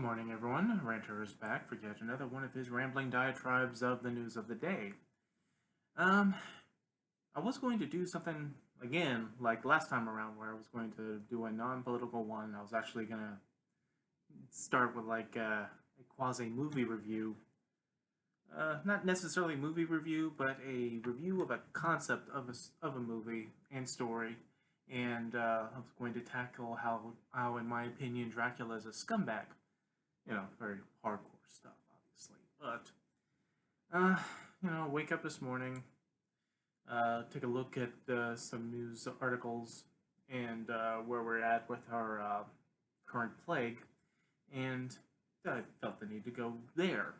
morning, everyone. Ranter is back for yet another one of his rambling diatribes of the news of the day. Um, I was going to do something again, like last time around, where I was going to do a non-political one. I was actually gonna start with like a quasi-movie review. Not necessarily movie review, but a review of a concept of a movie and story. And I was going to tackle how, in my opinion, Dracula is a scumbag. Very hardcore stuff, obviously. But, uh, wake up this morning, take a look at some news articles and where we're at with our current plague, and I felt the need to go there.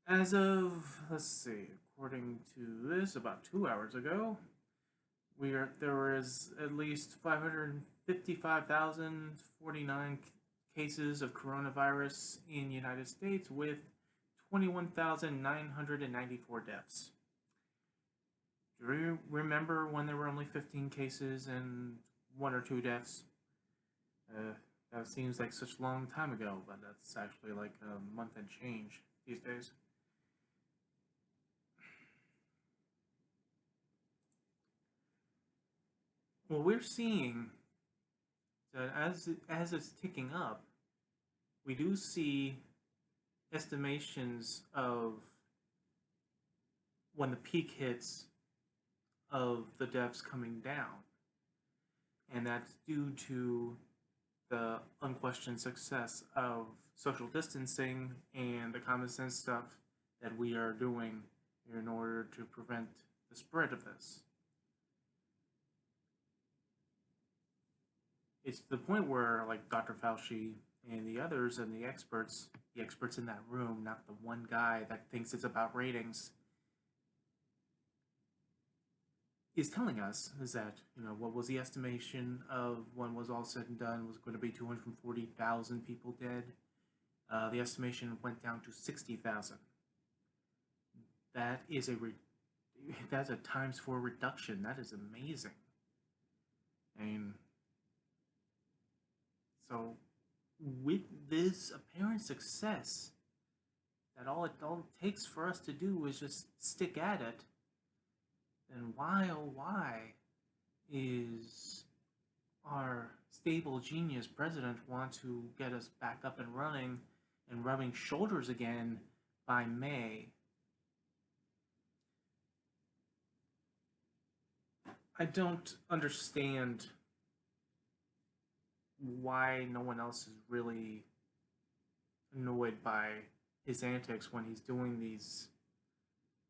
As of, let's see, according to this, about 2 hours ago, there was at least 555,049 cases of coronavirus in the United States, with 21,994 deaths. Do you remember when there were only 15 cases and 1 or 2 deaths? That seems like such a long time ago, but that's actually like a month and change these days. Well, we're seeing that as it's ticking up, we do see estimations of when the peak hits of the deaths coming down. And that's due to the unquestioned success of social distancing and the common sense stuff that we are doing in order to prevent the spread of this. It's to the point where, like, Dr. Fauci and the others and the experts in that room, not the one guy that thinks it's about ratings, is telling us is that, what was the estimation of when was all said and done was going to be 240,000 people dead. The estimation went down to 60,000. That's a times 4 reduction. That is amazing. So with this apparent success, that all it takes for us to do is just stick at it, then why is our stable genius president want to get us back up and running and rubbing shoulders again by May? I don't understand why no one else is really annoyed by his antics when he's doing these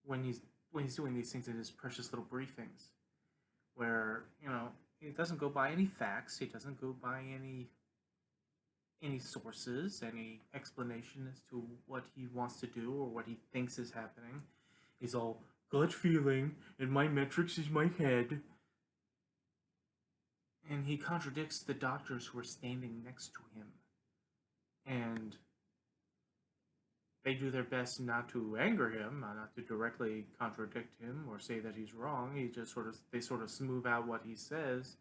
doing these things in his precious little briefings, where he doesn't go by any facts, he doesn't go by any sources, any explanation as to what he wants to do or what he thinks is happening. He's all gut feeling, and my metrics is my head. And he contradicts the doctors who are standing next to him. And they do their best not to anger him, not to directly contradict him or say that he's wrong. They sort of smooth out what he says.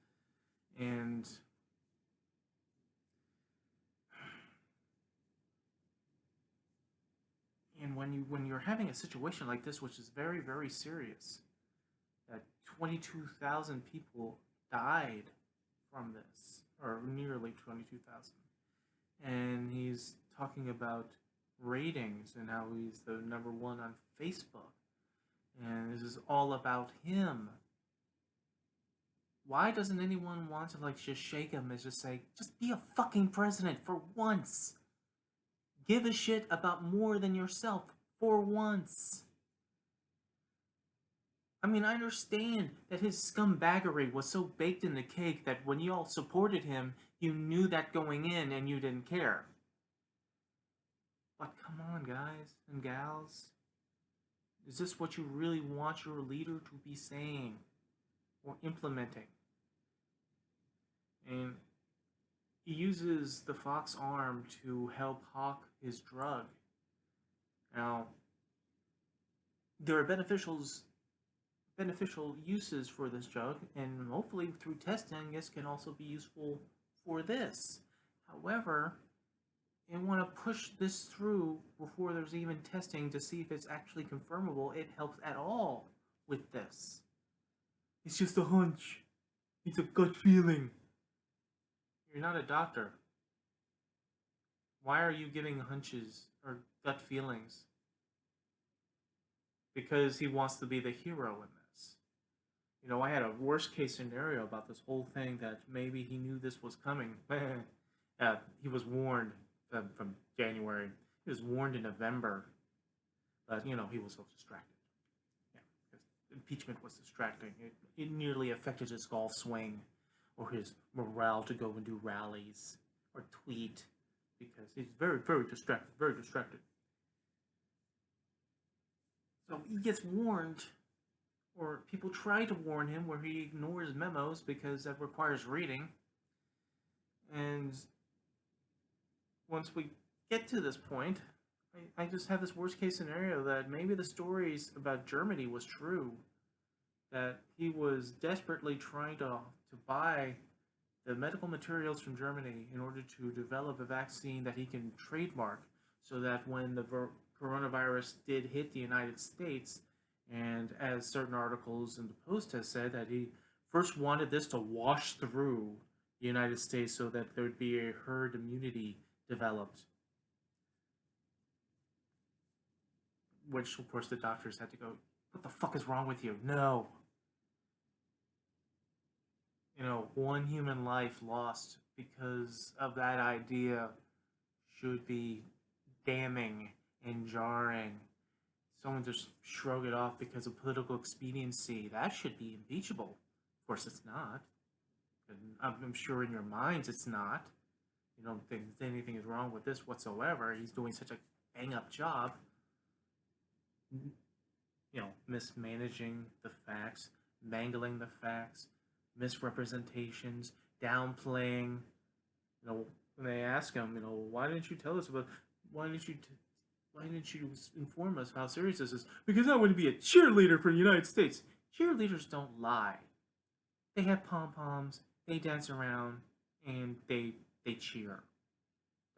And when you're having a situation like this, which is very, very serious, that 22,000 people died from this, or nearly 22,000. And he's talking about ratings and how he's the number 1 on Facebook. And this is all about him. Why doesn't anyone want to just shake him and just say, just be a fucking president for once? Give a shit about more than yourself for once. I mean, I understand that his scumbaggery was so baked in the cake that when you all supported him, you knew that going in and you didn't care. But come on, guys and gals. Is this what you really want your leader to be saying or implementing? And he uses the fox arm to help hawk his drug. Now, there are beneficial uses for this drug, and hopefully through testing this can also be useful for this. However, and want to push this through before there's even testing to see if it's actually confirmable, it helps at all with this. It's just a hunch. It's a gut feeling. You're not a doctor. Why are you giving hunches or gut feelings? Because he wants to be the hero in this. You know, I had a worst case scenario about this whole thing that maybe he knew this was coming. He was warned from January. He was warned in November, but you know he was so distracted. Yeah, because impeachment was distracting. It nearly affected his golf swing, or his morale to go and do rallies or tweet, because he's very, very distracted. Very distracted. So he gets warned, or people try to warn him, where he ignores memos because that requires reading. And once we get to this point, I just have this worst case scenario that maybe the stories about Germany was true, that he was desperately trying to buy the medical materials from Germany in order to develop a vaccine that he can trademark, so that when the coronavirus did hit the United States, and as certain articles in the Post has said, that he first wanted this to wash through the United States so that there would be a herd immunity developed. Which, of course, the doctors had to go, what the fuck is wrong with you? No. You know, one human life lost because of that idea should be damning and jarring. Someone just shrug it off because of political expediency. That should be impeachable. Of course, it's not. And I'm sure in your minds it's not. You don't think anything is wrong with this whatsoever. He's doing such a bang-up job. You know, mismanaging the facts, mangling the facts, misrepresentations, downplaying. You know, when they ask him, you know, why didn't you tell us about? Why didn't you inform us how serious this is? Because I want to be a cheerleader for the United States. Cheerleaders don't lie. They have pom poms. They dance around and they cheer.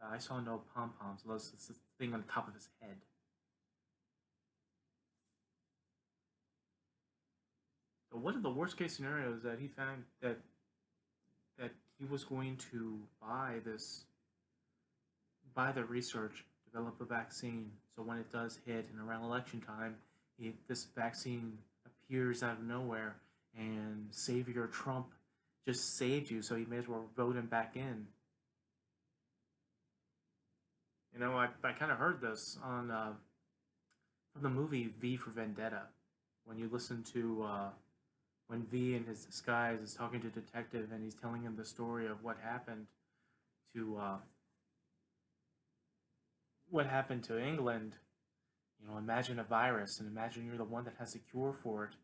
I saw no pom poms. It's the thing on the top of his head. So one of the worst case scenarios that he found that he was going to buy the research, develop a vaccine, so when it does hit and around election time, this vaccine appears out of nowhere, and Savior Trump just saved you, so you may as well vote him back in. You know, I kind of heard this on from the movie V for Vendetta, when you listen to when V in his disguise is talking to detective and he's telling him the story of to what happened to England. You know, imagine a virus, and imagine you're the one that has a cure for it,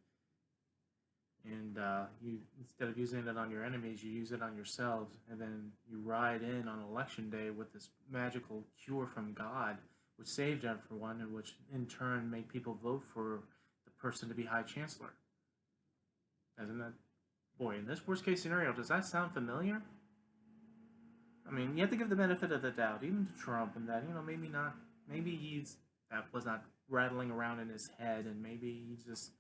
and you, instead of using it on your enemies, you use it on yourselves, and then you ride in on election day with this magical cure from God, which saved everyone, and which in turn made people vote for the person to be High Chancellor. Doesn't that, boy, in this worst case scenario, does that sound familiar? I mean, you have to give the benefit of the doubt, even to Trump, and that, you know, maybe that was not rattling around in his head, and maybe he's just,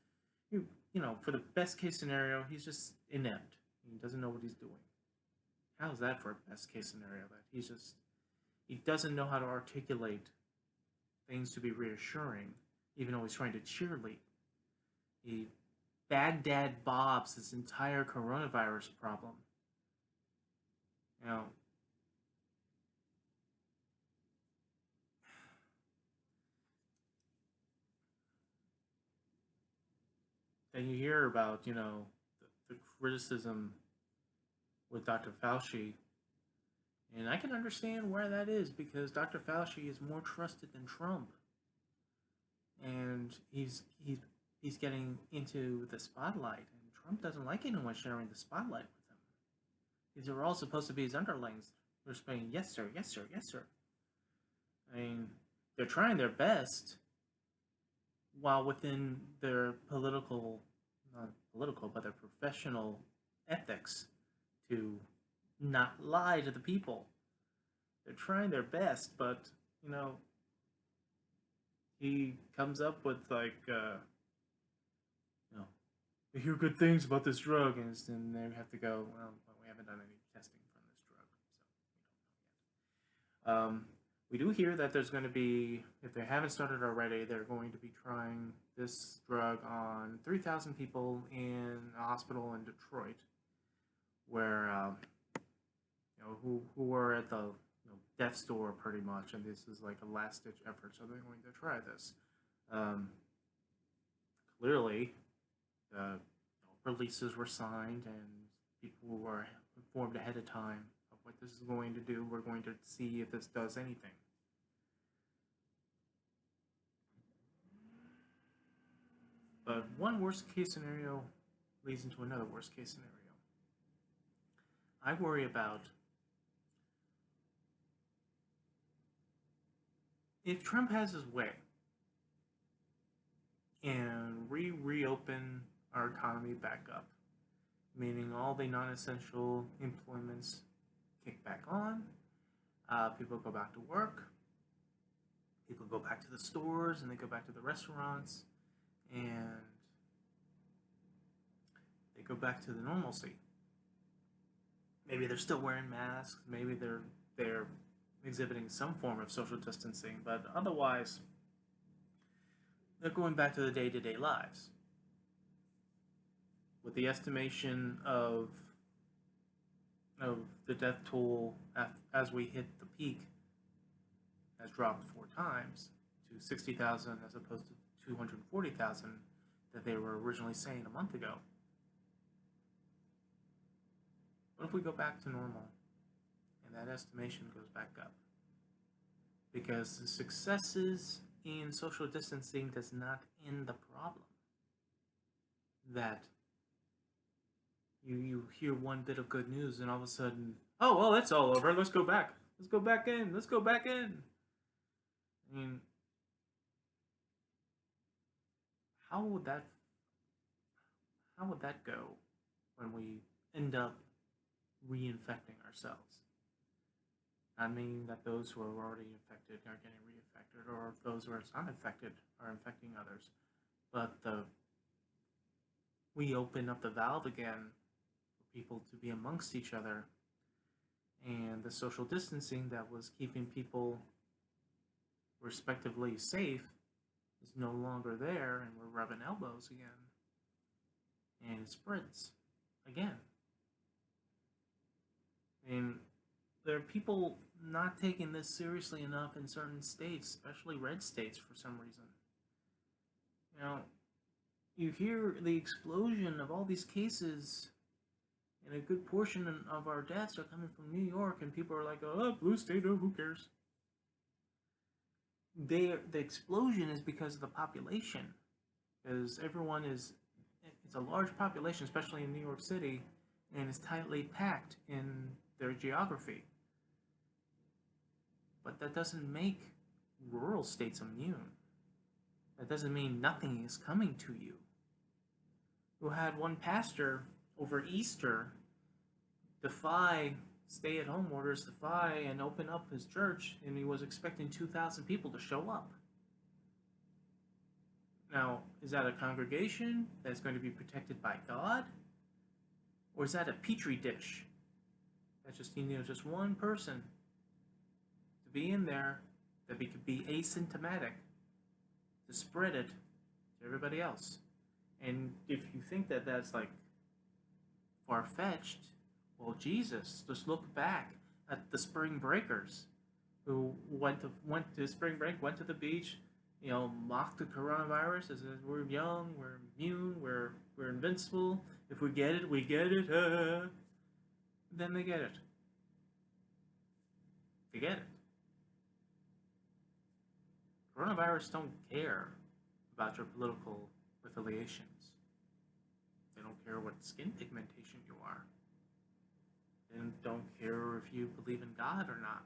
you know, for the best case scenario, he's just inept. He doesn't know what he's doing. How's that for a best case scenario? That he doesn't know how to articulate things to be reassuring, even though he's trying to cheerlead. He Baghdad Bob's this entire coronavirus problem. You know, then you hear about, you know, the criticism with Dr. Fauci, and I can understand where that is, because Dr. Fauci is more trusted than Trump, and he's getting into the spotlight, and Trump doesn't like anyone sharing the spotlight with him. These are all supposed to be his underlings. They're saying, yes, sir, yes, sir, yes, sir. I mean, they're trying their best while within their not political, but their professional ethics to not lie to the people. they're trying their best, but you know, he comes up with like, you know, we hear good things about this drug, and then they have to go, well, we haven't done any testing from this drug, so we don't know yet. We do hear that there's going to be, if they haven't started already, they're going to be trying this drug on 3,000 people in a hospital in Detroit, where you know who were at the death's door pretty much, and this is like a last ditch effort, so they're going to try this. Um, Clearly, releases were signed, and people were informed ahead of time of what this is going to do. We're going to see if this does anything. But one worst case scenario leads into another worst case scenario. I worry about if Trump has his way and we reopen our economy back up, meaning all the non-essential employments kick back on, people go back to work, people go back to the stores, and they go back to the restaurants, and they go back to the normalcy. Maybe they're still wearing masks, maybe they're exhibiting some form of social distancing, but otherwise they're going back to the day-to-day lives. With the estimation of the death toll as we hit the peak has dropped 4 times to 60,000 as opposed to 240,000 that they were originally saying a month ago. What if we go back to normal and that estimation goes back up? Because the successes in social distancing does not end the problem. That you hear one bit of good news and all of a sudden, oh, well, it's all over. Let's go back. Let's go back in. Let's go back in. I mean, how would that go when we end up reinfecting ourselves? I mean that those who are already infected are getting reinfected, or those who are uninfected are infecting others. But we open up the valve again for people to be amongst each other, and the social distancing that was keeping people respectively safe is no longer there, and we're rubbing elbows again, and it spreads again. I mean, there are people not taking this seriously enough in certain states, especially red states for some reason. You know, you hear the explosion of all these cases, and a good portion of our deaths are coming from New York, and people are like, oh, blue state, oh, who cares? The explosion is because of the population, because everyone it's a large population, especially in New York City, and it's tightly packed in their geography. But that doesn't make rural states immune. That doesn't mean nothing is coming to you. You had one pastor over Easter defy stay-at-home orders, defy and open up his church, and he was expecting 2,000 people to show up. Now, is that a congregation that's going to be protected by God? Or is that a petri dish? That's just, just one person to be in there that could be asymptomatic to spread it to everybody else. And if you think that that's like far-fetched, well, Jesus, just look back at the spring breakers who went to spring break, went to the beach, mocked the coronavirus as we're young, we're immune, we're invincible. If we get it, we get it. Then they get it. They get it. Coronavirus don't care about your political affiliations. They don't care what skin pigmentation you are. They don't care if you believe in God or not.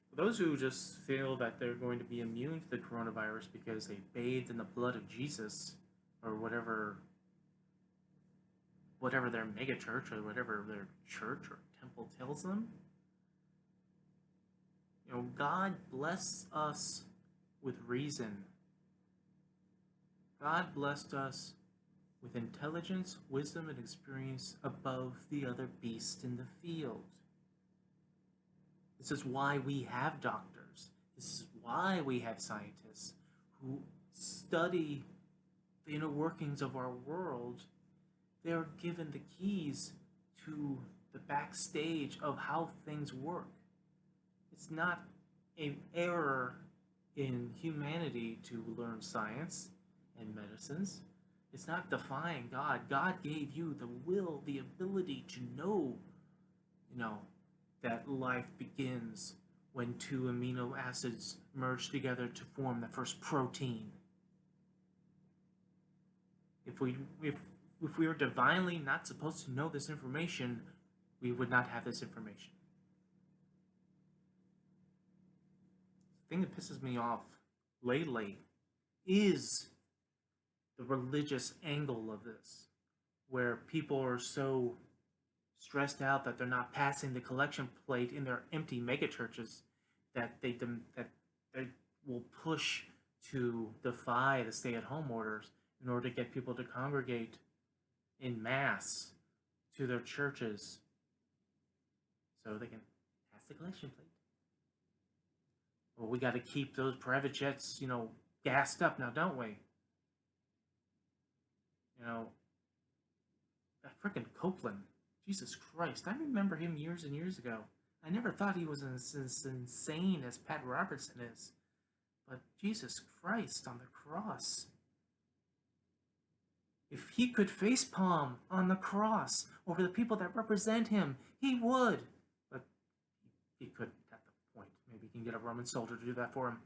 For those who just feel that they're going to be immune to the coronavirus because they bathed in the blood of Jesus or whatever whatever their mega church or whatever their church or temple tells them. God bless us with reason. God blessed us with intelligence, wisdom, and experience above the other beasts in the field. This is why we have doctors. This is why we have scientists who study the inner workings of our world. They are given the keys to the backstage of how things work. It's not an error in humanity to learn science and medicines. It's not defying God. God gave you the will, the ability to know, that life begins when two amino acids merge together to form the first protein. If we were divinely not supposed to know this information, we would not have this information. The thing that pisses me off lately is the religious angle of this, where people are so stressed out that they're not passing the collection plate in their empty megachurches that they will push to defy the stay-at-home orders in order to get people to congregate in mass to their churches so they can pass the collection plate. Well, we got to keep those private jets, gassed up now, don't we? That frickin' Copeland, Jesus Christ, I remember him years and years ago. I never thought he was as insane as Pat Robertson is. But Jesus Christ on the cross. If he could facepalm on the cross over the people that represent him, he would. But he couldn't at the point. Maybe he can get a Roman soldier to do that for him.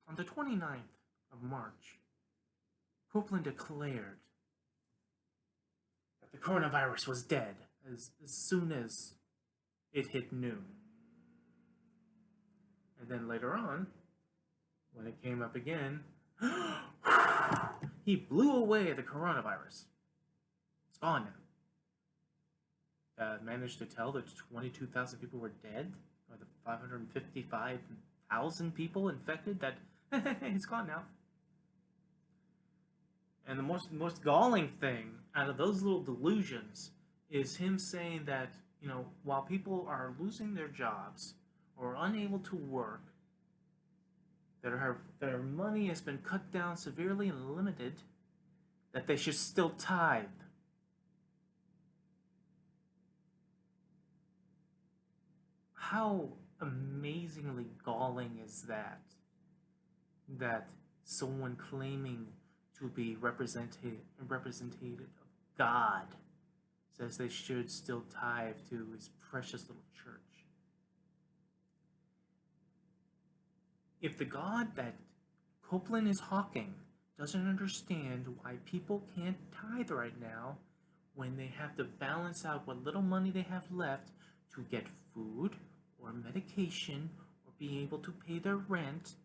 On the 29th of March, Copeland declared that the coronavirus was dead as soon as it hit noon. And then later on, when it came up again, he blew away the coronavirus. It's gone now. Managed to tell that 22,000 people were dead, or the 555,000 people infected, that it's gone now. And the most galling thing out of those little delusions is him saying that, while people are losing their jobs or unable to work, their money has been cut down severely and limited, that they should still tithe. How amazingly galling is that? That someone claiming to be representative of God says they should still tithe to his precious little church. If the God that Copeland is hawking doesn't understand why people can't tithe right now, when they have to balance out what little money they have left to get food or medication or be able to pay their rent,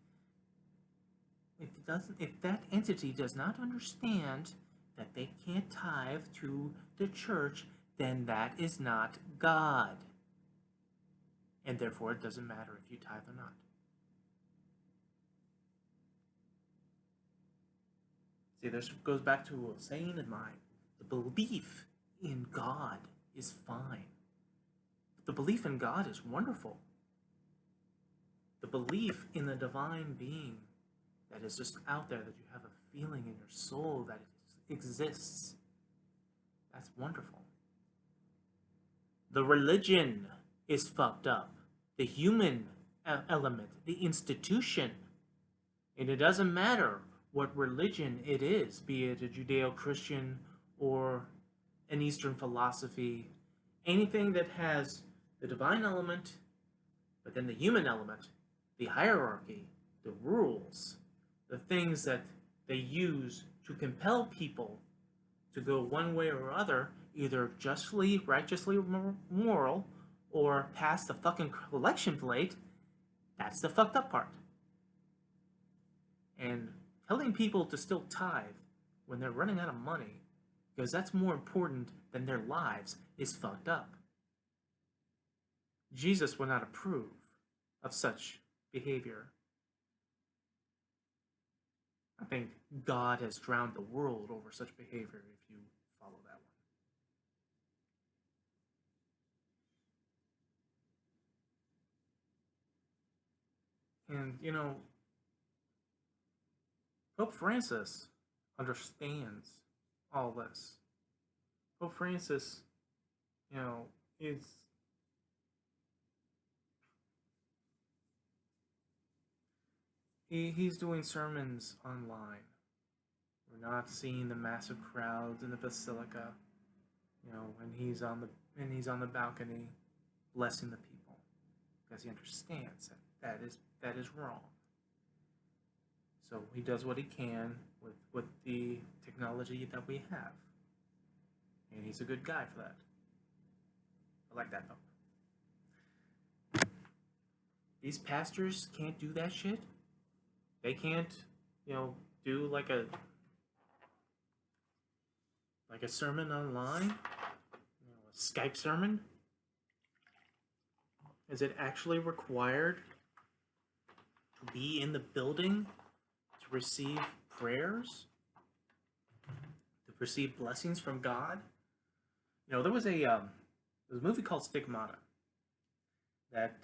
if that entity does not understand that they can't tithe to the church, then that is not God. And therefore it doesn't matter if you tithe or not. See, this goes back to a saying of mine. The belief in God is fine. But the belief in God is wonderful. The belief in the divine being that is just out there, that you have a feeling in your soul that it exists, that's wonderful. The religion is fucked up. The human element, the institution. And it doesn't matter what religion it is, be it a Judeo-Christian or an Eastern philosophy, anything that has the divine element, but then the human element, the hierarchy, the rules, the things that they use to compel people to go one way or other, either justly, righteously, moral, or pass the fucking collection plate, that's the fucked up part. And telling people to still tithe when they're running out of money, because that's more important than their lives, is fucked up. Jesus would not approve of such behavior. I think God has drowned the world over such behavior if you follow that one. And, Pope Francis understands all this. Pope Francis, is he's doing sermons online. We're not seeing the massive crowds in the basilica, when he's on the balcony blessing the people, because he understands that is wrong. So he does what he can with the technology that we have. And he's a good guy for that. I like that Pope. These pastors can't do that shit. They can't, do like a sermon online, a Skype sermon. Is it actually required to be in the building to receive prayers, to receive blessings from God? There was a movie called Stigmata that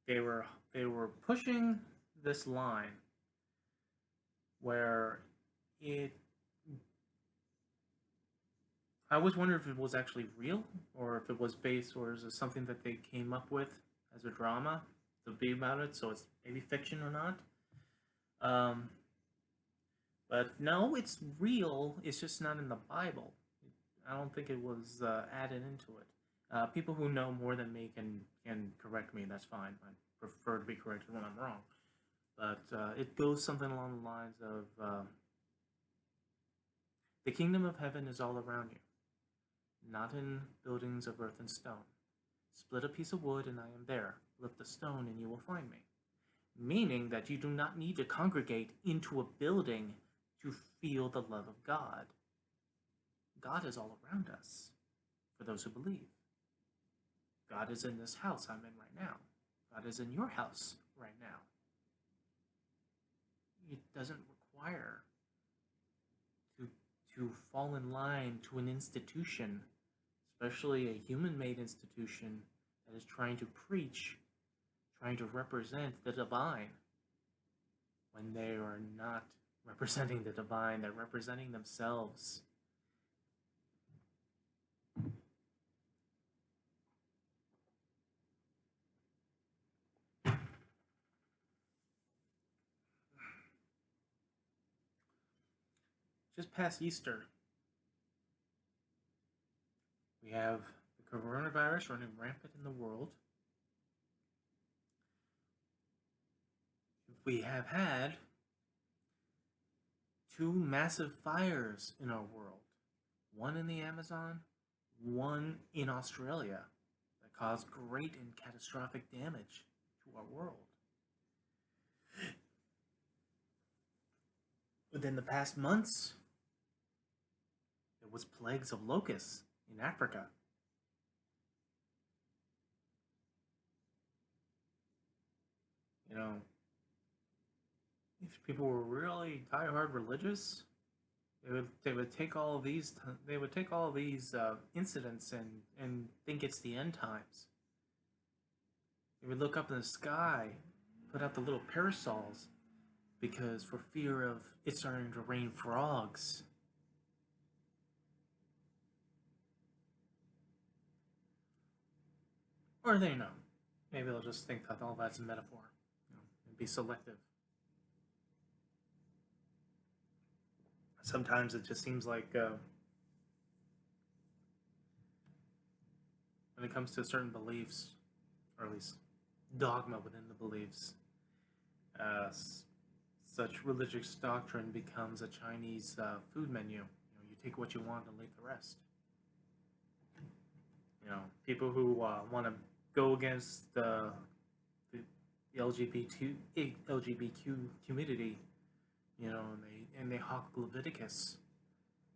they were pushing this line where I always wondered if it was actually real, or if it was based, or is it something that they came up with as a drama to be about it, so it's maybe fiction or not. But no, it's real. It's just not in the Bible. I don't think it was added into it. People who know more than me can correct me. That's fine. I prefer to be corrected when I'm wrong. But it goes something along the lines of the kingdom of heaven is all around you, not in buildings of earth and stone. Split a piece of wood and I am there. Lift a stone and you will find me. Meaning that you do not need to congregate into a building to feel the love of God. God is all around us, for those who believe. God is in this house I'm in right now. God is in your house right now. It doesn't require to fall in line to an institution, especially a human-made institution that is trying to preach, trying to represent the divine, when they are not representing the divine, they're representing themselves. Just past Easter, we have the coronavirus running rampant in the world. We have had 2 massive fires in our world. One in the Amazon, one in Australia, that caused great and catastrophic damage to our world. Within the past months, there was plagues of locusts in Africa. If people were really diehard religious, they would take all of these incidents and think it's the end times. They would look up in the sky, put out the little parasols, because for fear of it starting to rain frogs. Or they know. Maybe they'll just think that all that's a metaphor, and be selective. Sometimes it just seems like when it comes to certain beliefs, or at least dogma within the beliefs, such religious doctrine becomes a Chinese food menu. You take what you want and leave the rest. People who want to go against the LGBTQ community and they hawk Leviticus,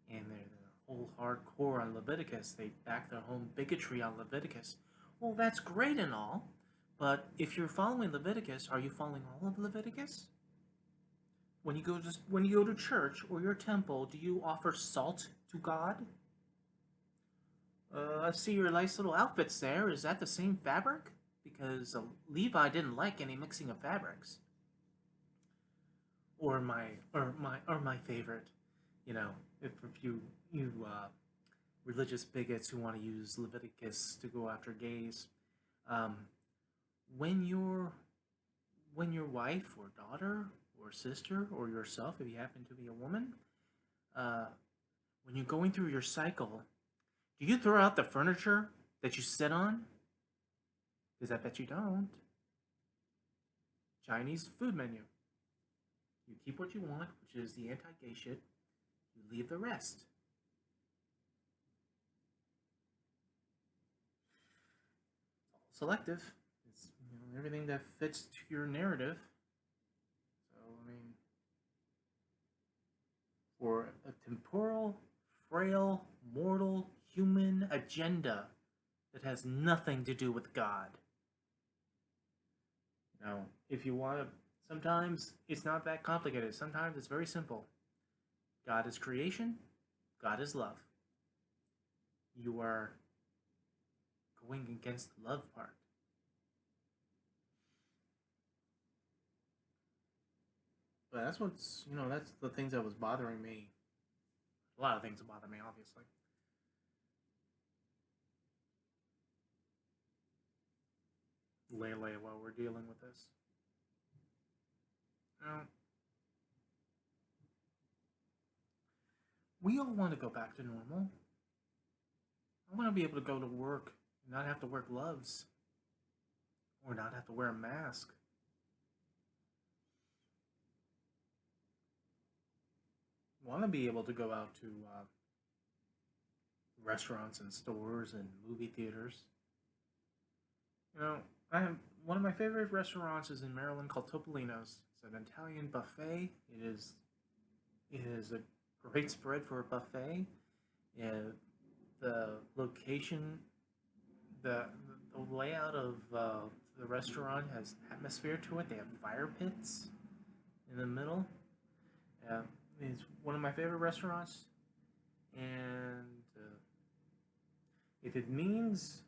and they're the whole hardcore on Leviticus. They back their own bigotry on Leviticus. Well, that's great and all, but if you're following Leviticus, are you following all of Leviticus? When you go to church or your temple, do you offer salt to God? I see your nice little outfits there. Is that the same fabric? Because Levi didn't like any mixing of fabrics. Or my favorite, you know, if you religious bigots who want to use Leviticus to go after gays, um, when your wife or daughter or sister or yourself, if you happen to be a woman, uh, when you're going through your cycle, do you throw out the furniture that you sit on? Because I bet you don't. Chinese food menu. You keep what you want, which is the anti-gay shit. You leave the rest. Selective. It's everything that fits to your narrative. So I mean, for a temporal, frail, mortal human agenda that has nothing to do with God. Now, if you want to, sometimes it's not that complicated. Sometimes it's very simple. God is creation, God is love. You are going against the love part. But that's the things that was bothering me. A lot of things that bother me, obviously. Lele, while we're dealing with this. Now, we all want to go back to normal. I want to be able to go to work and not have to wear gloves or not have to wear a mask. I want to be able to go out to restaurants and stores and movie theaters. I have one of my favorite restaurants is in Maryland called Topolino's. It's an Italian buffet. It is a great spread for a buffet. Yeah, the location, the the layout of the restaurant has atmosphere to it. They have fire pits in the middle. Yeah, it's one of my favorite restaurants. And if it means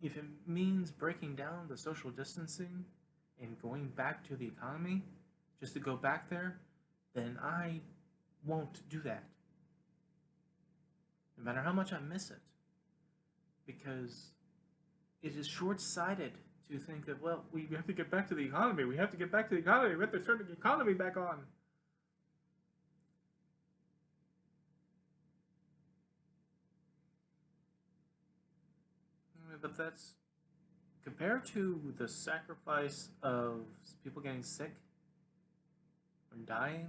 if it means breaking down the social distancing and going back to the economy just to go back there, then I won't do that. No matter how much I miss it. Because it is short sighted to think that, well, we have to get back to the economy. We have to get back to the economy. We have to turn the economy back on. But that's compared to the sacrifice of people getting sick or dying,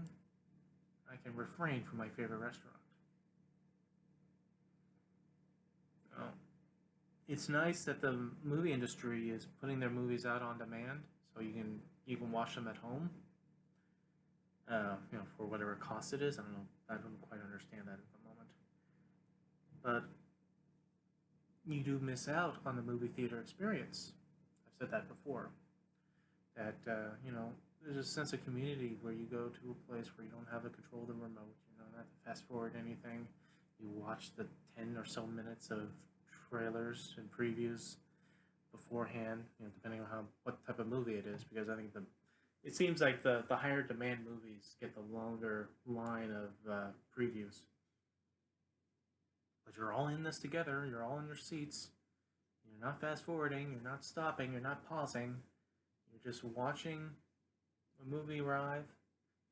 I can refrain from my favorite restaurant. Oh. It's nice that the movie industry is putting their movies out on demand, so you can watch them at home. For whatever cost it is. I don't know. I don't quite understand that at the moment. But you do miss out on the movie theater experience. I've said that before. That there's a sense of community where you go to a place where you don't have to control the remote. You don't have to fast forward anything. You watch the 10 or so minutes of trailers and previews beforehand. Depending on what type of movie it is, because I think it seems like the higher demand movies get the longer line of previews. But you're all in this together. You're all in your seats. You're not fast forwarding. You're not stopping. You're not pausing. You're just watching a movie arrive,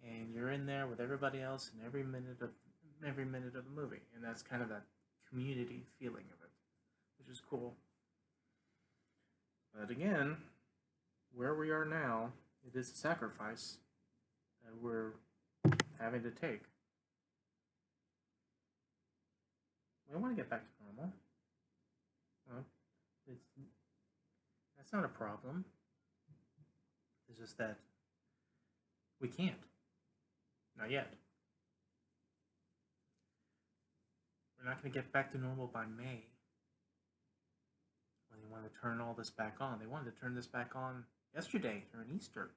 and you're in there with everybody else in every minute of the movie, and that's kind of that community feeling of it, which is cool. But again, where we are now, it is a sacrifice that we're having to take. We want to get back to normal. Well, that's not a problem. It's just that We can't. Not yet. We're not going to get back to normal by May. When they want to turn all this back on. They wanted to turn this back on yesterday during Easter.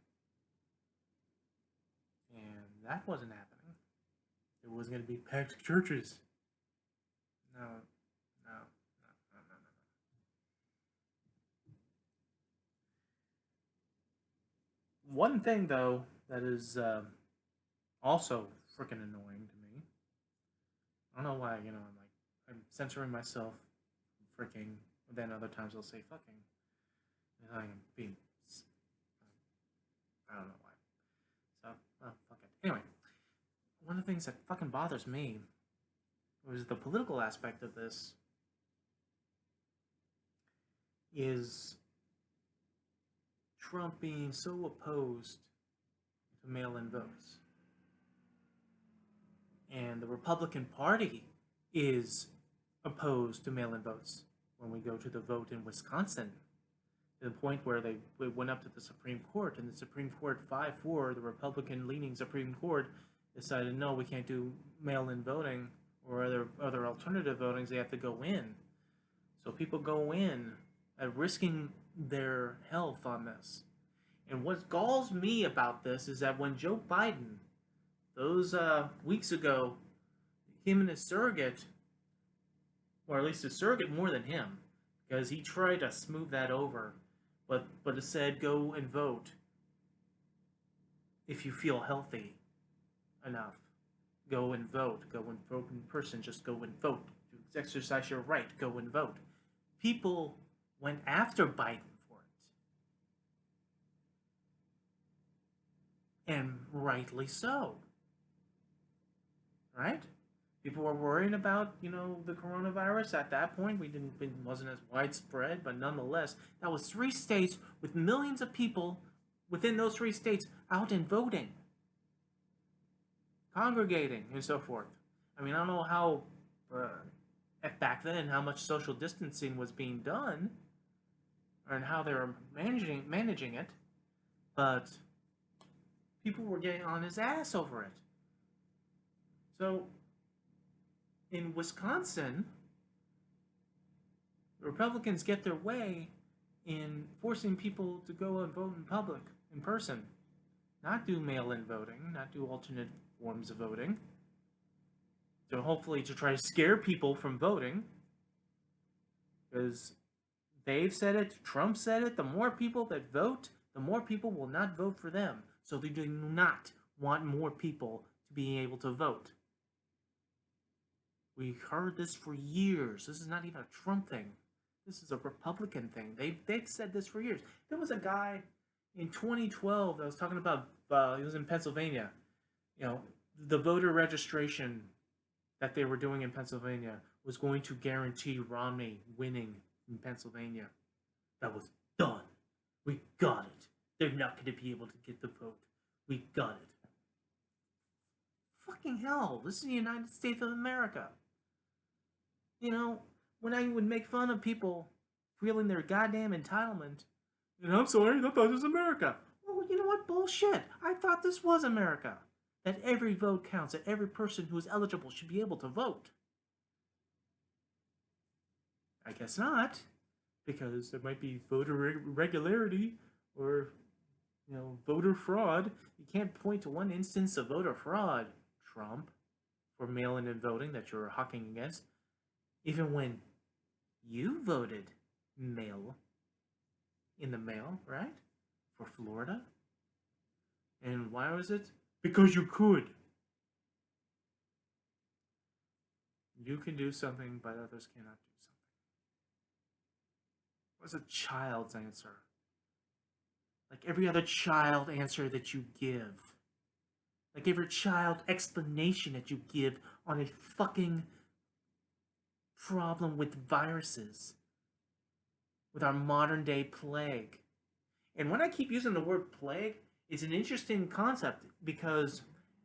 And that wasn't happening. It was going to be packed churches. No. One thing, though, that is also freaking annoying to me. I don't know why, I'm censoring myself from freaking, but then other times I'll say fucking. And I'm being, I don't know why. So, fuck it. Anyway, one of the things that fucking bothers me was the political aspect of this is Trump being so opposed to mail-in votes. And the Republican Party is opposed to mail-in votes when we go to the vote in Wisconsin. To the point where they went up to the Supreme Court, and the Supreme Court 5-4, the Republican-leaning Supreme Court, decided, no, we can't do mail-in voting or other alternative votings. They have to go in. So people go in at risking their health on this. And what galls me about this is that when Joe Biden, those weeks ago, him and his surrogate, or at least his surrogate more than him, because he tried to smooth that over, but it said go and vote if you feel healthy enough. Go and vote. Go and vote in person. Just go and vote. Exercise your right. Go and vote. People went after Biden for it. And rightly so. Right? People were worrying about, the coronavirus. At that point, it wasn't as widespread, but nonetheless, that was 3 states with millions of people within those 3 states out and voting, congregating, and so forth. I mean, I don't know how, back then, how much social distancing was being done, and how they were managing it, but people were getting on his ass over it. So, in Wisconsin, the Republicans get their way in forcing people to go and vote in public, in person. Not do mail-in voting, not do alternate forms of voting. So hopefully to try to scare people from voting. Because they've said it, Trump said it, the more people that vote, the more people will not vote for them. So they do not want more people to be able to vote. We've heard this for years. This is not even a Trump thing. This is a Republican thing. They've said this for years. There was a guy in 2012 that was talking about, he was in Pennsylvania, the voter registration that they were doing in Pennsylvania was going to guarantee Romney winning in Pennsylvania. That was done. We got it. They're not going to be able to get the vote. We got it. Fucking hell, this is the United States of America. When I would make fun of people feeling their goddamn entitlement, I'm sorry, I thought this was America. Well, you know what? Bullshit. I thought this was America. That every vote counts, that every person who is eligible should be able to vote. I guess not, because there might be voter irregularity or, voter fraud. You can't point to one instance of voter fraud, Trump, for mail-in and voting that you're hawking against. Even when you voted in the mail, right? For Florida. And why was it? Because you could. You can do something, but others cannot do something. What's a child's answer? Like every other child answer that you give. Like every child explanation that you give on a fucking problem with viruses, with our modern day plague. And when I keep using the word plague, it's an interesting concept because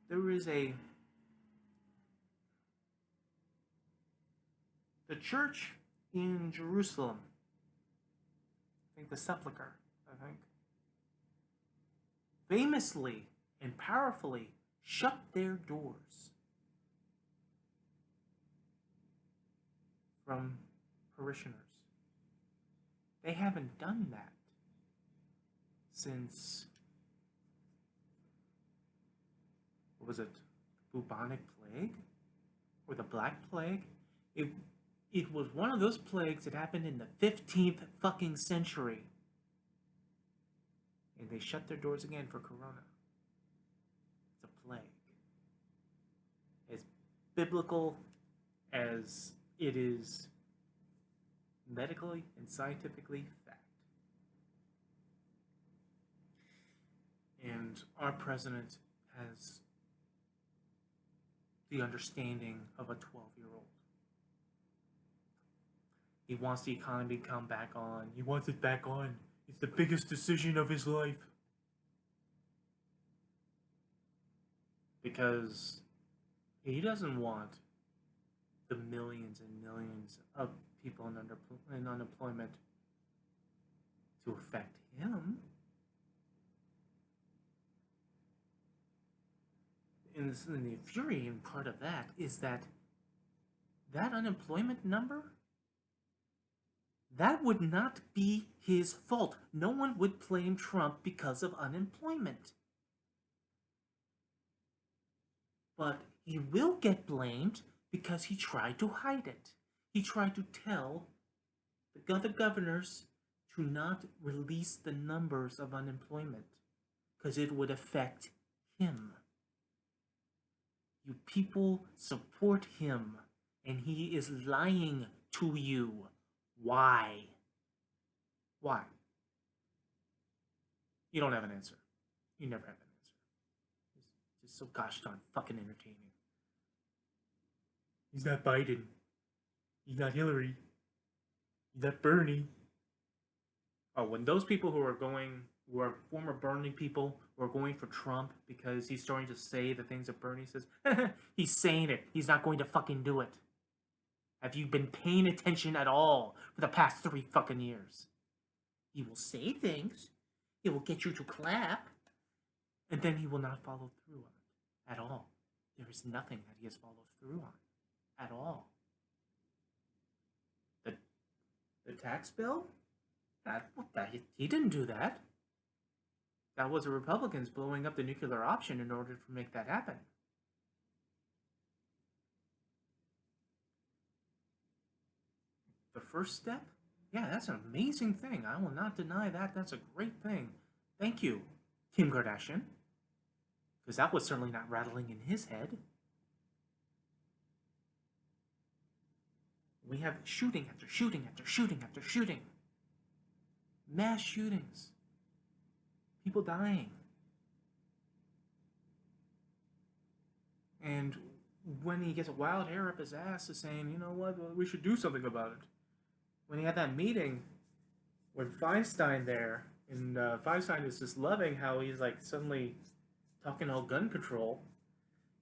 there is the church in Jerusalem, I think the Sepulchre, famously and powerfully shut their doors from parishioners. They haven't done that since, what was it, bubonic plague? Or the Black Plague? It was one of those plagues that happened in the 15th fucking century. And they shut their doors again for Corona. It's a plague. As biblical as it is medically and scientifically fact. And our president has the understanding of a 12-year-old. He wants the economy to come back on. He wants it back on. It's the biggest decision of his life. Because he doesn't want the millions and millions of people in unemployment to affect him. And the infuriating part of that is that unemployment number, that would not be his fault. No one would blame Trump because of unemployment. But he will get blamed because he tried to hide it. He tried to tell the other governors to not release the numbers of unemployment because it would affect him. You people support him, and he is lying to you. Why? Why? You don't have an answer. You never have an answer. It's just so gosh darn fucking entertaining. He's not Biden. He's not Hillary. He's not Bernie. Oh, when those people who are former Bernie people, who are going for Trump because he's starting to say the things that Bernie says, he's saying it. He's not going to fucking do it. Have you been paying attention at all for the past 3 fucking years? He will say things, he will get you to clap, and then he will not follow through on it at all. There is nothing that he has followed through on at all. The tax bill? He didn't do that. That was the Republicans blowing up the nuclear option in order to make that happen. The first step? Yeah, that's an amazing thing. I will not deny that. That's a great thing. Thank you, Kim Kardashian. Because that was certainly not rattling in his head. We have shooting after shooting after shooting after shooting. Mass shootings. People dying. And when he gets a wild hair up his ass is saying, you know what, well, we should do something about it. When he had that meeting with Feinstein there, and Feinstein is just loving how he's like suddenly talking all gun control,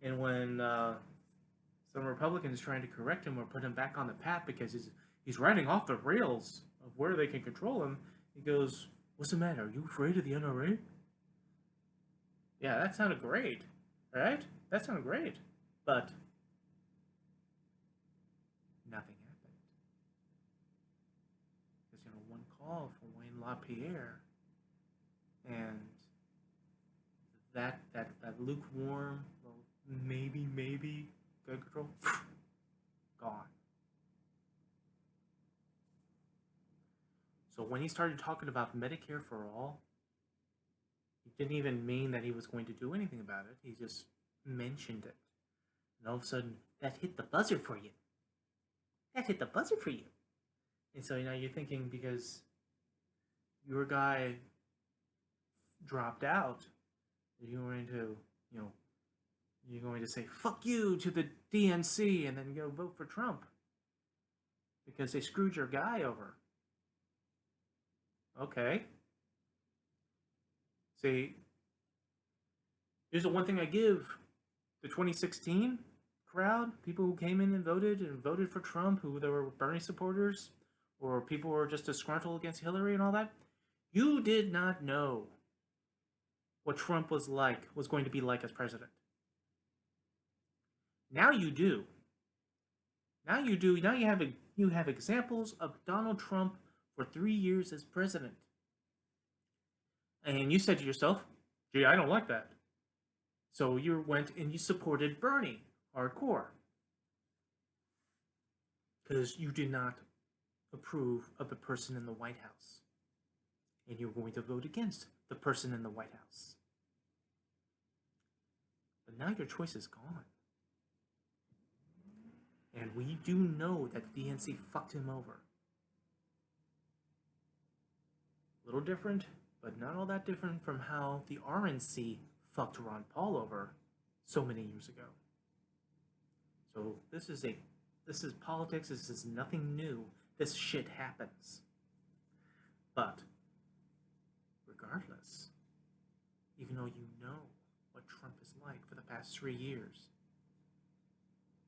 and when some Republicans trying to correct him or put him back on the path because he's running off the rails of where they can control him, he goes, "What's the matter? Are you afraid of the NRA?" Yeah, that sounded great, right? That sounded great, but nothing happened. Because, one call from Wayne LaPierre, and that lukewarm, well, maybe gun control, gone. So when he started talking about Medicare for all, he didn't even mean that he was going to do anything about it. He just mentioned it. And all of a sudden, that hit the buzzer for you. That hit the buzzer for you. And so now you're thinking, because your guy dropped out, you're going to, you're going to say, fuck you to the DNC and then go vote for Trump. Because they screwed your guy over. Okay. See, here's the one thing I give the 2016 crowd, people who came in and voted for Trump, who they were Bernie supporters, or people who were just disgruntled against Hillary and all that. You did not know what Trump was going to be like as president. Now you do. Now you do. Now you have examples of Donald Trump for 3 years as president. And you said to yourself, gee, I don't like that. So you went and you supported Bernie hardcore. Because you did not approve of the person in the White House. And you're going to vote against the person in the White House. But now your choice is gone. And we do know that the DNC fucked him over. A little different, but not all that different from how the RNC fucked Ron Paul over so many years ago. So this is politics. This is nothing new. This shit happens. But regardless, even though you know what Trump is like for the past 3 years,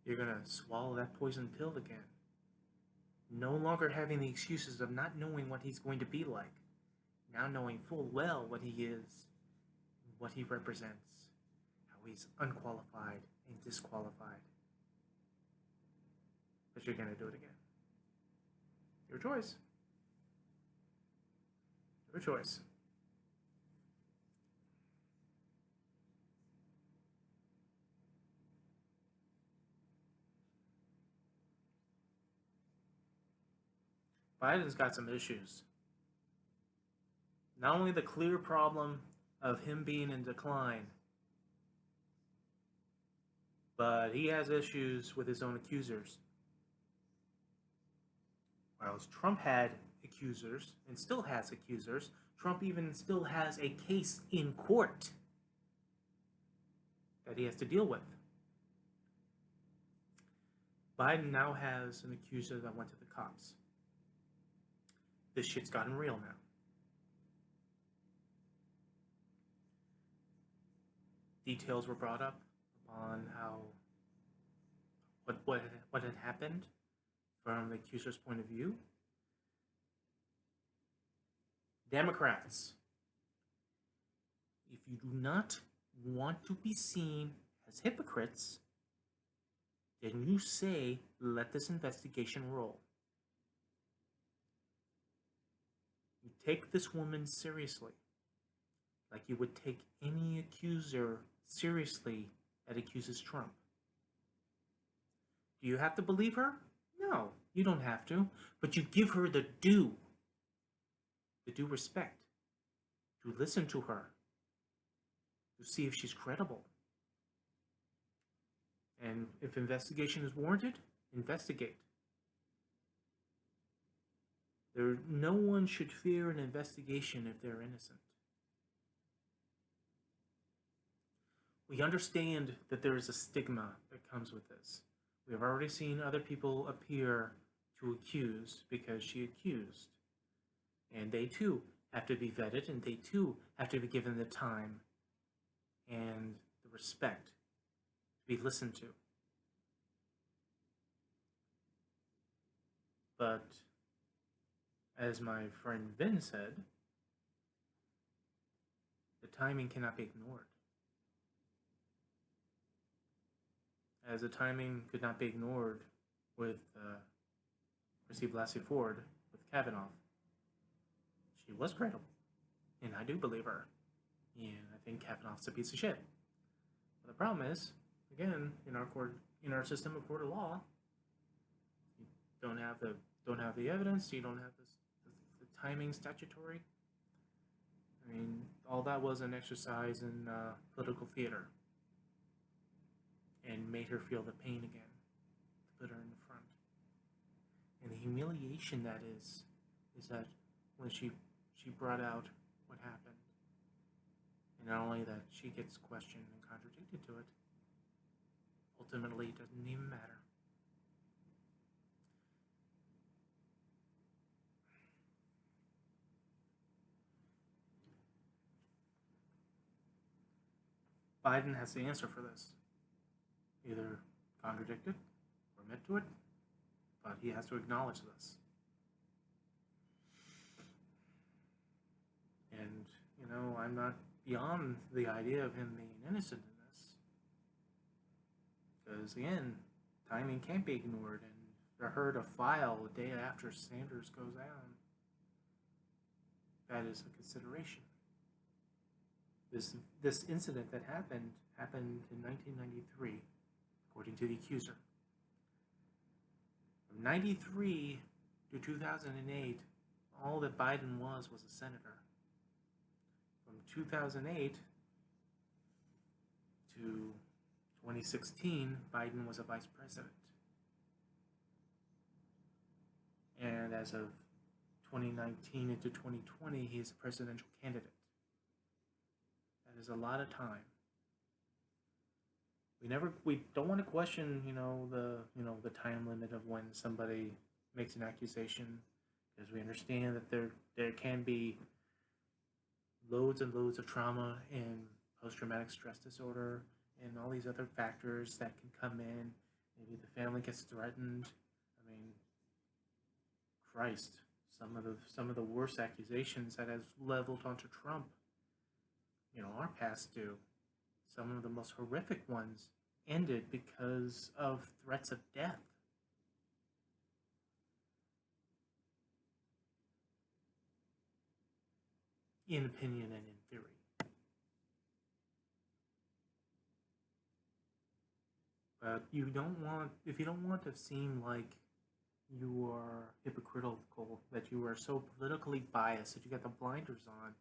you're gonna swallow that poison pill again. No longer having the excuses of not knowing what he's going to be like. Now knowing full well what he is, what he represents, how he's unqualified and disqualified. But you're gonna do it again. Your choice. Your choice. Biden's got some issues. Not only the clear problem of him being in decline, but he has issues with his own accusers. While Trump had accusers and still has accusers, Trump even still has a case in court that he has to deal with. Biden now has an accuser that went to the cops. This shit's gotten real now. Details were brought up on how what had happened from the accuser's point of view. Democrats, if you do not want to be seen as hypocrites, then you say, let this investigation roll. You take this woman seriously, like you would take any accuser seriously that accuses Trump. Do you have to believe her? No, you don't have to. But you give her the due respect, to listen to her, to see if she's credible. And if investigation is warranted, investigate. No one should fear an investigation if they're innocent. We understand that there is a stigma that comes with this. We have already seen other people appear to accuse because she accused. And they too have to be vetted, and they too have to be given the time and the respect to be listened to. But as my friend Vin said, the timing cannot be ignored. As the timing could not be ignored with Chrissy Blasey Ford with Kavanaugh. She was credible, and I do believe her. And I think Kavanaugh's a piece of shit. But the problem is, again, in our system of court of law, you don't have the evidence. You don't have the timing statutory. I mean, all that was an exercise in political theater, and made her feel the pain again, to put her in the front. And the humiliation that is that when she brought out what happened, and not only that she gets questioned and contradicted to it, ultimately it doesn't even matter. Biden has the answer for this. Either contradict it or admit to it, but he has to acknowledge this. And you know, I'm not beyond the idea of him being innocent in this. Because, again, timing can't be ignored, and for her to file a day after Sanders goes down, that is a consideration. This incident that happened in 1993, according to the accuser. From 93 to 2008, all that Biden was a senator. From 2008 to 2016, Biden was a vice president. And as of 2019 into 2020, he is a presidential candidate. That is a lot of time. We don't want to question, the time limit of when somebody makes an accusation, because we understand that there can be loads and loads of trauma and post-traumatic stress disorder and all these other factors that can come in. Maybe the family gets threatened. I mean, Christ, some of the worst accusations that has leveled onto Trump, our past due. Some of the most horrific ones ended because of threats of death. In opinion and in theory. But if you don't want to seem like you are hypocritical, that you are so politically biased, that you got the blinders on,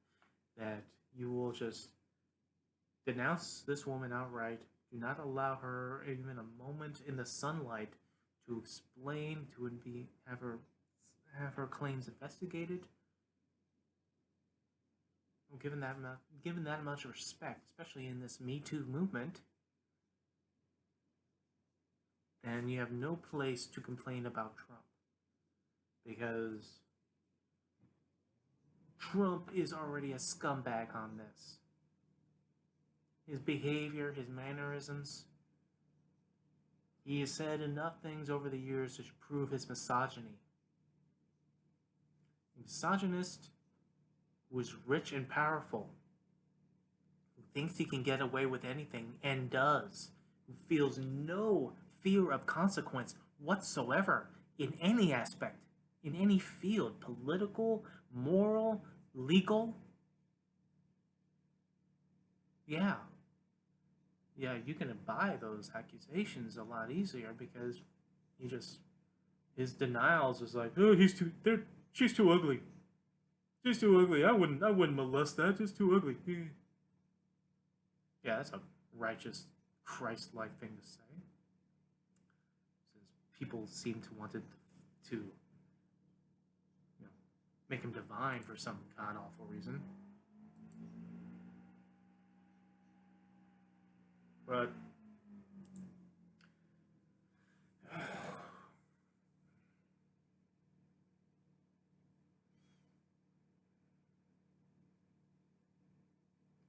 that you will just denounce this woman outright, do not allow her even a moment in the sunlight to explain, have her claims investigated. Given that much respect, especially in this Me Too movement, then you have no place to complain about Trump. Because Trump is already a scumbag on this. His behavior, his mannerisms. He has said enough things over the years to prove his misogyny. A misogynist who is rich and powerful, who thinks he can get away with anything and does, who feels no fear of consequence whatsoever in any aspect, in any field, political, moral, legal. Yeah, you can buy those accusations a lot easier because his denials is like, oh, she's too ugly. She's too ugly. I wouldn't molest that. Just too ugly. Yeah, that's a righteous, Christ-like thing to say. Since people seem to want to make him divine for some god-awful reason. But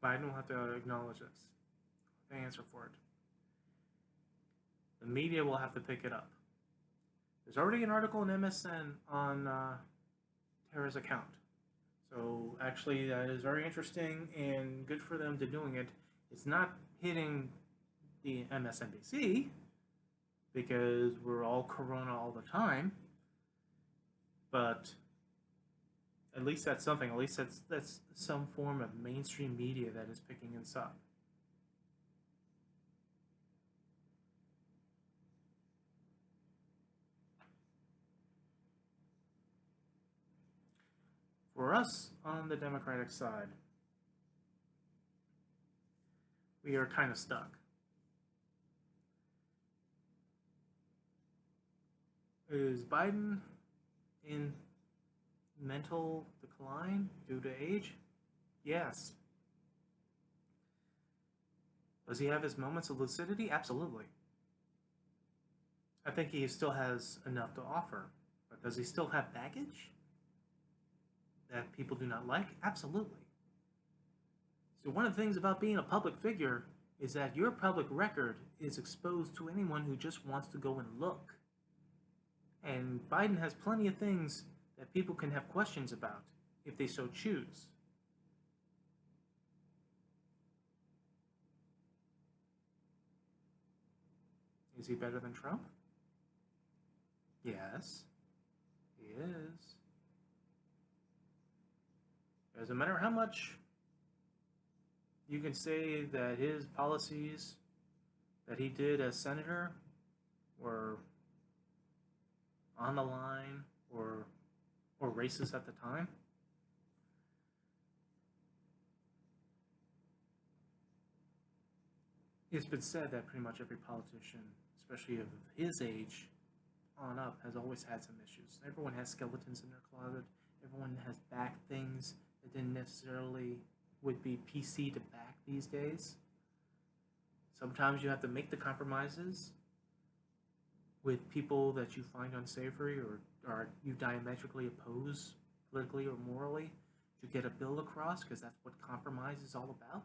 Biden will have to acknowledge this. The answer for it. The media will have to pick it up. There's already an article in MSN on Tara's account. So actually that is very interesting and good for them to doing it. It's not hitting the MSNBC because we're all corona all the time, but at least that's something. At least that's some form of mainstream media that is picking this up. For us on the Democratic side, we are kind of stuck. Is Biden in mental decline due to age? Yes. Does he have his moments of lucidity? Absolutely. I think he still has enough to offer. But does he still have baggage that people do not like? Absolutely. So one of the things about being a public figure is that your public record is exposed to anyone who just wants to go and look. And Biden has plenty of things that people can have questions about if they so choose. Is he better than Trump? Yes, he is. Doesn't matter how much you can say that his policies that he did as senator were on the line or racist at the time. It's been said that pretty much every politician, especially of his age on up, has always had some issues. Everyone has skeletons in their closet. Everyone has back things that didn't necessarily would be PC to back these days. Sometimes you have to make the compromises with people that you find unsavory or you diametrically oppose politically or morally to get a bill across, because that's what compromise is all about.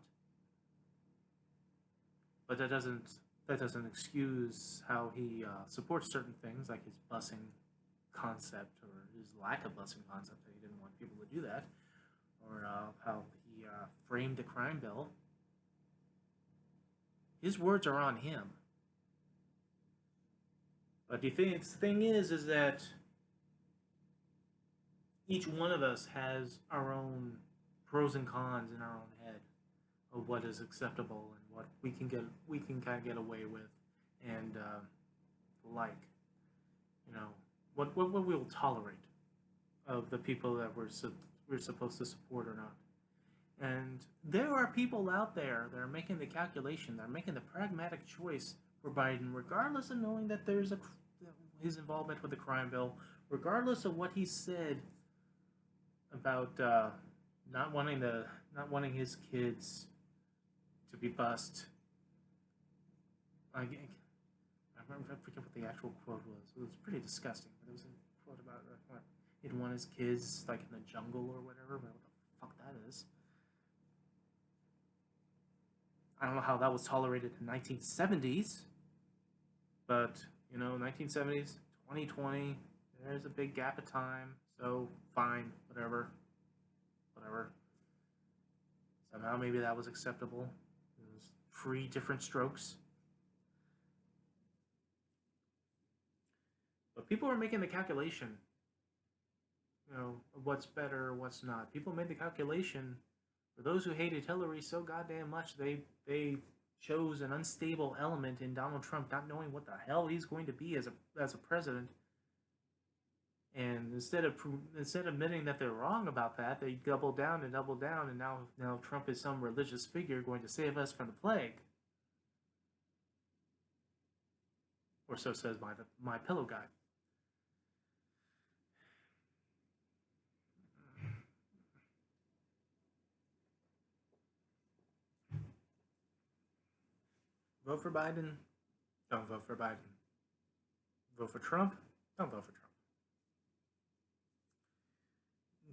But that doesn't excuse how he supports certain things like his busing concept or his lack of busing concept, that he didn't want people to do that, or how he framed the crime bill. His words are on him. But the thing is that each one of us has our own pros and cons in our own head of what is acceptable and what we can kind of get away with, and like, you know, what we will tolerate of the people that we're supposed to support or not. And there are people out there that are making the calculation, that are making the pragmatic choice for Biden, regardless of knowing that there's his involvement with the crime bill, regardless of what he said about not wanting his kids to be bused. I forget what the actual quote was. It was pretty disgusting, but it was a quote about he didn't want his kids like in the jungle or whatever. But what the fuck that is? I don't know how that was tolerated in 1970s, but 1970s, 2020, there's a big gap of time. So fine, whatever. Somehow maybe that was acceptable. It was 3 different strokes. But people are making the calculation, of what's better, what's not. People made the calculation for those who hated Hillary so goddamn much, they chose an unstable element in Donald Trump, not knowing what the hell he's going to be as a president. And instead of admitting that they're wrong about that, they double down, and now Trump is some religious figure going to save us from the plague, or so says my pillow guy. Vote for Biden. Don't vote for Biden. Vote for Trump. Don't vote for Trump.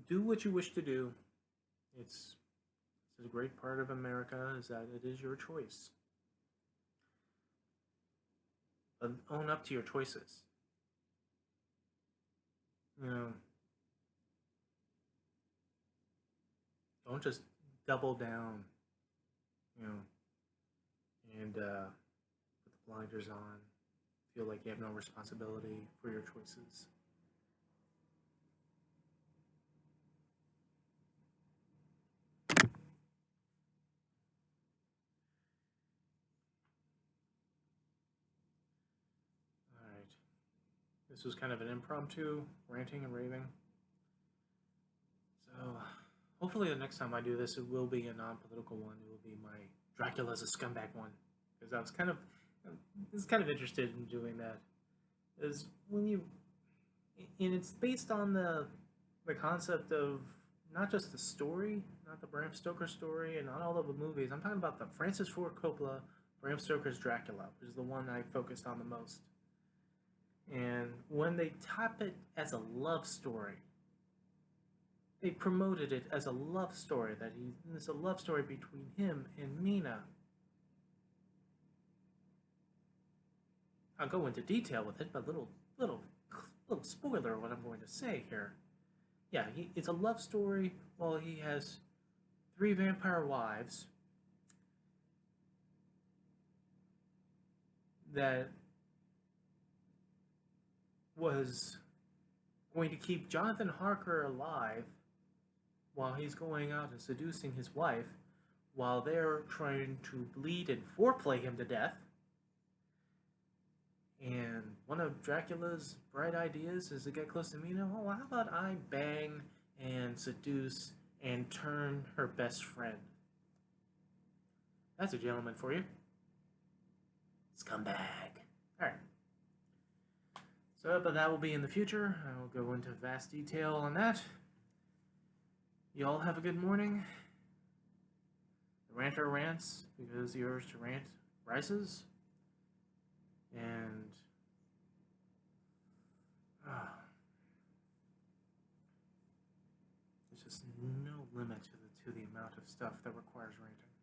Do what you wish to do. It's a great part of America, is that it is your choice. But own up to your choices. Don't just double down, and put the blinders on, feel like you have no responsibility for your choices. Alright. This was kind of an impromptu ranting and raving. So hopefully the next time I do this, it will be a non-political one. It will be my Dracula's a scumbag one, because I was kind of interested in doing that. Is and it's based on the concept of not just the story, not the Bram Stoker story, and not all of the movies. I'm talking about the Francis Ford Coppola, Bram Stoker's Dracula, which is the one I focused on the most. And when they top it as a love story, they promoted it as a love story, that it's a love story between him and Mina. I'll go into detail with it, but little spoiler of what I'm going to say here. Yeah, it's a love story while he has 3 vampire wives that was going to keep Jonathan Harker alive while he's going out and seducing his wife, while they're trying to bleed and foreplay him to death. And one of Dracula's bright ideas is to get close to Mina. Oh, how about I bang and seduce and turn her best friend? That's a gentleman for you. Scumbag. Alright. So, but that will be in the future. I will go into vast detail on that. You all have a good morning. The ranter rants because the urge to rant rises. And there's just no limit to the amount of stuff that requires ranting.